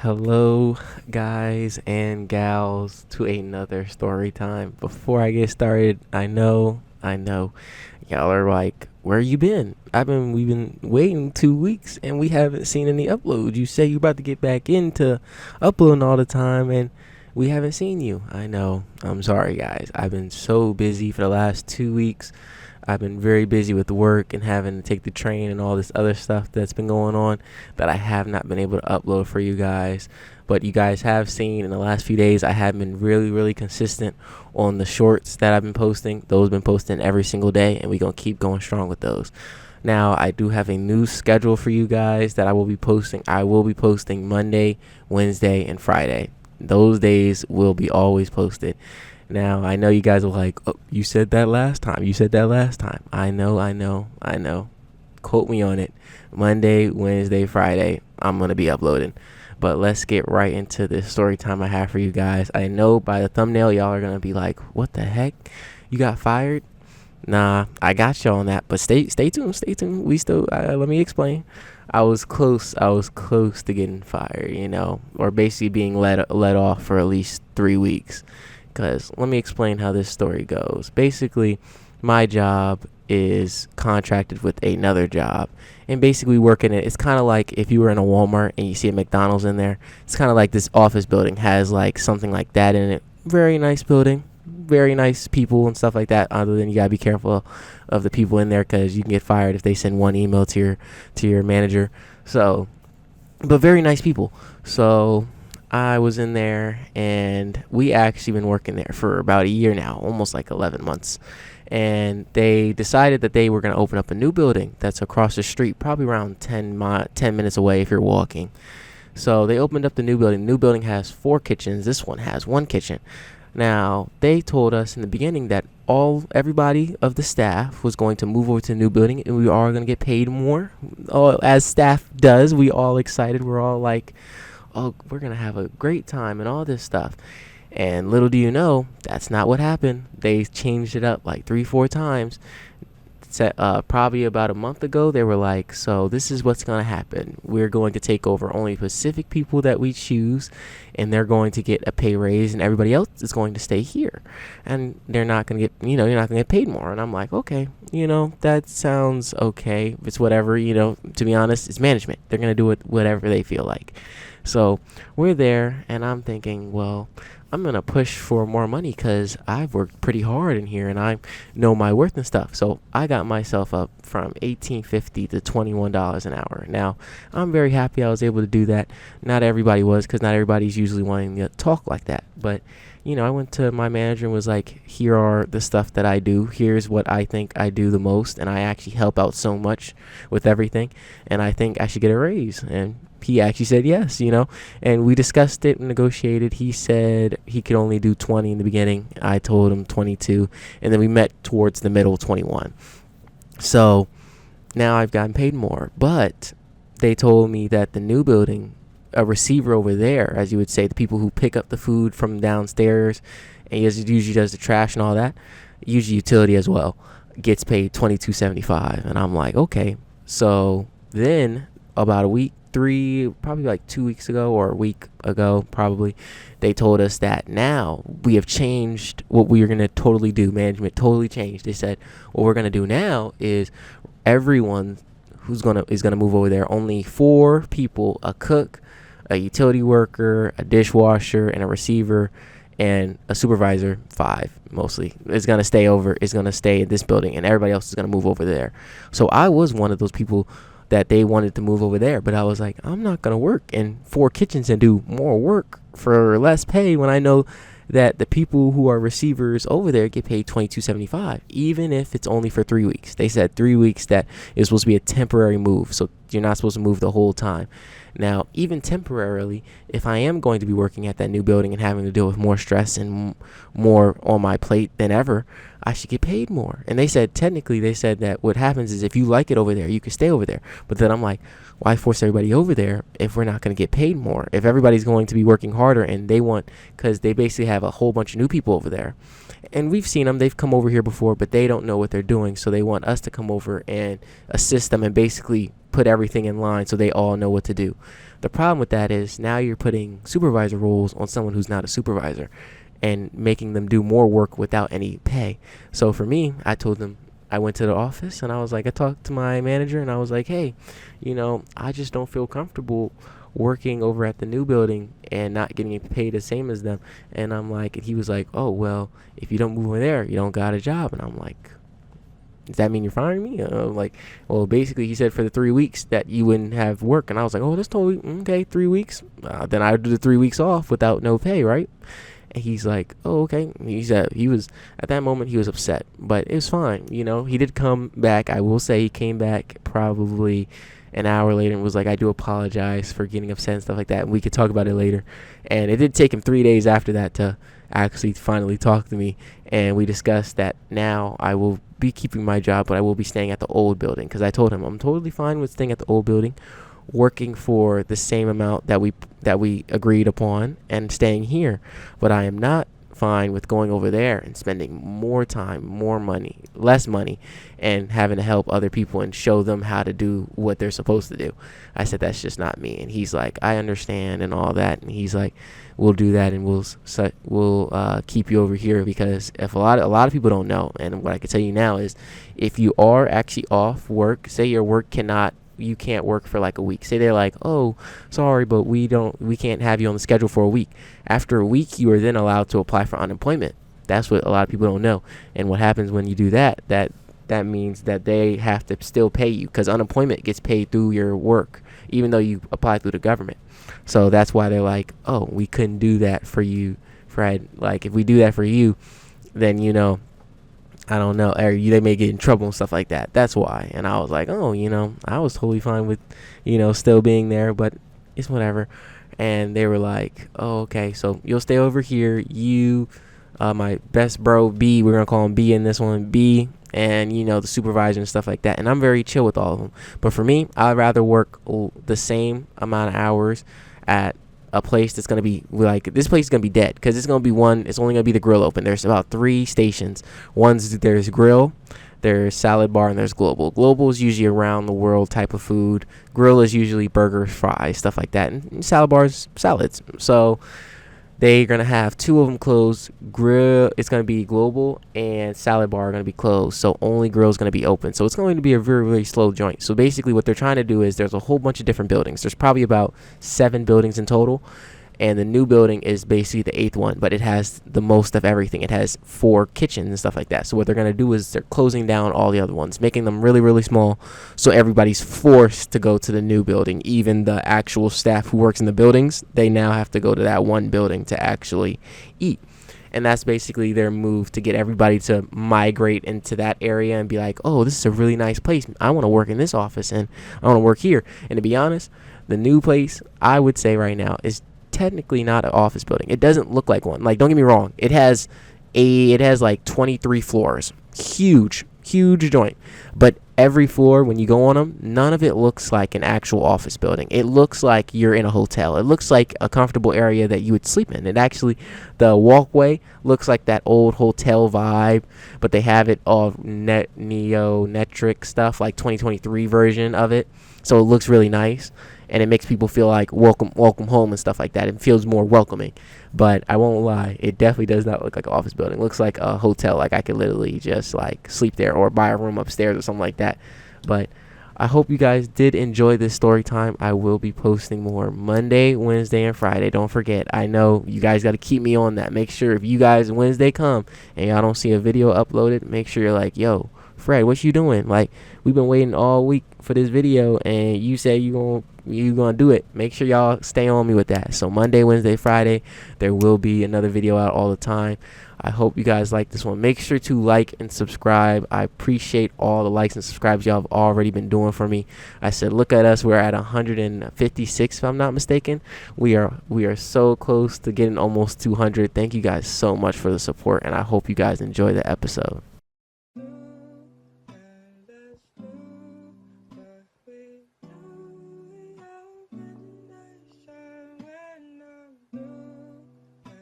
Hello, guys and gals, to another story time. Before I get started, I know, y'all are like, where you been? We've been waiting 2 weeks and we haven't seen any uploads. You say you about to get back into uploading all the time and we haven't seen you. I know. I'm sorry, guys. I've been so busy for the last 2 weeks. I've been very busy with work and having to take the train and all this other stuff that's been going on that I have not been able to upload for you guys. But you guys have seen in the last few days, I have been really, really consistent on the shorts that I've been posting. Those been posting every single day, and we're going to keep going strong with those. Now, I do have a new schedule for you guys that I will be posting. I will be posting Monday, Wednesday, and Friday. Those days will be always posted. Now, I know you guys are like, oh, you said that last time. You said that last time. I know. Quote me on it. Monday, Wednesday, Friday, I'm going to be uploading. But let's get right into this story time I have for you guys. I know by the thumbnail, y'all are going to be like, what the heck? You got fired? Nah, I got y'all on that. But stay tuned. We still, let me explain. I was close to getting fired, or basically being let off for at least 3 weeks. Because let me explain how this story goes. Basically, my job is contracted with another job. And basically working it, it's kind of like if you were in a Walmart and you see a McDonald's in there. It's kind of like this office building has like something like that in it. Very nice building. Very nice people and stuff like that. Other than you got to be careful of the people in there because you can get fired if they send one email to your manager. So, but very nice people. So I was in there, and we actually been working there for about a year now, almost like 11 months. And they decided that they were going to open up a new building that's across the street, probably around 10 minutes away if you're walking. So they opened up the new building. The new building has 4 kitchens. This one has 1 kitchen. Now, they told us in the beginning that everybody of the staff was going to move over to the new building, and we are going to get paid more. As staff does, we all excited. We're all like, oh, we're going to have a great time and all this stuff. And little do you know, that's not what happened. They changed it up like 3-4 times. Probably about a month ago, they were like, so this is what's going to happen. We're going to take over only Pacific people that we choose, and they're going to get a pay raise, and everybody else is going to stay here. And they're not going to get, you're not going to get paid more. And I'm like, okay, that sounds okay. It's whatever, to be honest, it's management. They're going to do it whatever they feel like. So we're there, and I'm thinking, well, I'm going to push for more money because I've worked pretty hard in here and I know my worth and stuff. So I got myself up from $18.50 to $21 an hour. Now, I'm very happy I was able to do that. Not everybody was, because not everybody's usually wanting to talk like that. But, I went to my manager and was like, here are the stuff that I do. Here's what I think I do the most. And I actually help out so much with everything. And I think I should get a raise. And he actually said yes, and we discussed it and negotiated. He said he could only do 20 in the beginning. I told him 22, and then we met towards the middle, 21. So now I've gotten paid more, but they told me that the new building, a receiver over there, as you would say, the people who pick up the food from downstairs and usually does the trash and all that, usually utility as well, gets paid $22.75. And I'm like, okay. So then about probably like 2 weeks ago or a week ago, probably, they told us that now we have changed what we are going to totally do. Management totally changed. They said what we're going to do now is everyone is going to move over there. Only 4 people, a cook, a utility worker, a dishwasher, and a receiver, and a supervisor, 5 mostly, is going to stay in this building, and everybody else is going to move over there. So I was one of those people that they wanted to move over there, but I was like, I'm not going to work in 4 kitchens and do more work for less pay when I know that the people who are receivers over there get paid $22.75, even if it's only for 3 weeks. They said 3 weeks that is supposed to be a temporary move, so you're not supposed to move the whole time. Now, even temporarily, if I am going to be working at that new building and having to deal with more stress and more on my plate than ever, I should get paid more. And they said that what happens is if you like it over there, you can stay over there. But then I'm like, why force everybody over there if we're not going to get paid more? If everybody's going to be working harder and because they basically have a whole bunch of new people over there. And we've seen them, they've come over here before, but they don't know what they're doing. So they want us to come over and assist them and basically put everything in line so they all know what to do. The problem with that is now you're putting supervisor roles on someone who's not a supervisor and making them do more work without any pay. So for me, I told them, I went to the office and I was like, I talked to my manager and I was like, hey, I just don't feel comfortable working over at the new building and not getting paid the same as them. And I'm like, and he was like, oh, well, if you don't move over there, you don't got a job. And I'm like, does that mean you're firing me? I'm like, well, basically, he said for the 3 weeks that you wouldn't have work. And I was like, oh, that's totally okay, 3 weeks. Then I would do the 3 weeks off without no pay, right? And he's like, oh, okay. He said he was, at that moment, he was upset. But it was fine. He did come back. I will say he came back probably an hour later and was like, I do apologize for getting upset and stuff like that. And we could talk about it later. And it did take him 3 days after that to actually finally talk to me. And we discussed that now I will be keeping my job, but I will be staying at the old building. Because I told him I'm totally fine with staying at the old building, working for the same amount that we agreed upon and staying here. But I am not fine with going over there and spending more time, more money, less money, and having to help other people and show them how to do what they're supposed to do. I said, that's just not me. And he's like, I understand and all that. And he's like, we'll do that and we'll keep you over here, because if a lot of people don't know, and what I can tell you now is, if you are actually off work, say your work you can't work for like a week. Say they're like, oh, sorry, but we can't have you on the schedule for a week. After a week, you are then allowed to apply for unemployment. That's what a lot of people don't know. And what happens when you do that means that they have to still pay you, because unemployment gets paid through your work, even though you apply through the government. So that's why they're like, oh, we couldn't do that for you, Fred. Like, if we do that for you, then, I don't know, or they may get in trouble and stuff like that. That's why. And I was like, oh, I was totally fine with, still being there, but it's whatever. And they were like, oh, okay, so you'll stay over here. You, my best bro, B, we're going to call him B in this one, B, and, the supervisor and stuff like that. And I'm very chill with all of them. But for me, I'd rather work the same amount of hours at a place that's going to be like, this place is going to be dead, because it's only going to be the grill open. There's about 3 stations. There's grill, there's salad bar, and there's global. Global is usually around the world type of food. Grill is usually burgers, fries, stuff like that. And salad bars, salads. So they're going to have 2 of them closed. Grill, it's going to be global, and salad bar are going to be closed. So only grill is going to be open. So it's going to be a very, very slow joint. So basically what they're trying to do is, there's a whole bunch of different buildings. There's probably about 7 buildings in total. And the new building is basically the 8th one, but it has the most of everything. It has 4 kitchens and stuff like that. So what they're going to do is they're closing down all the other ones, making them really, really small. So everybody's forced to go to the new building. Even the actual staff who works in the buildings, they now have to go to that one building to actually eat. And that's basically their move, to get everybody to migrate into that area and be like, oh, this is a really nice place. I want to work in this office, and I want to work here. And to be honest, the new place, I would say right now, is technically not an office building. It doesn't look like one. Like, don't get me wrong. It has like 23 floors. Huge joint. But every floor, when you go on them, none of it looks like an actual office building. It looks like you're in a hotel. It looks like a comfortable area that you would sleep in. It actually, the walkway looks like that old hotel vibe, but they have it all neo-netric stuff, like 2023 version of it. So it looks really nice. And it makes people feel like welcome home and stuff like that. It feels more welcoming. But I won't lie, it definitely does not look like an office building. It looks like a hotel. Like, I could literally just like sleep there or buy a room upstairs or something like that. But I hope you guys did enjoy this story time. I will be posting more Monday, Wednesday, and Friday. Don't forget, I know you guys got to keep me on that. Make sure if you guys Wednesday come and y'all don't see a video uploaded, make sure you're like, yo, Fred, what you doing? Like, we've been waiting all week for this video, and you say you gonna do it. Make sure y'all stay on me with that. So Monday, Wednesday, Friday, there will be another video out all the time. I hope you guys like this one. Make sure to like and subscribe. I appreciate all the likes and subscribes y'all have already been doing for me. I said, look at us. We're at 156, if I'm not mistaken. We are so close to getting almost 200. Thank you guys so much for the support, and I hope you guys enjoy the episode.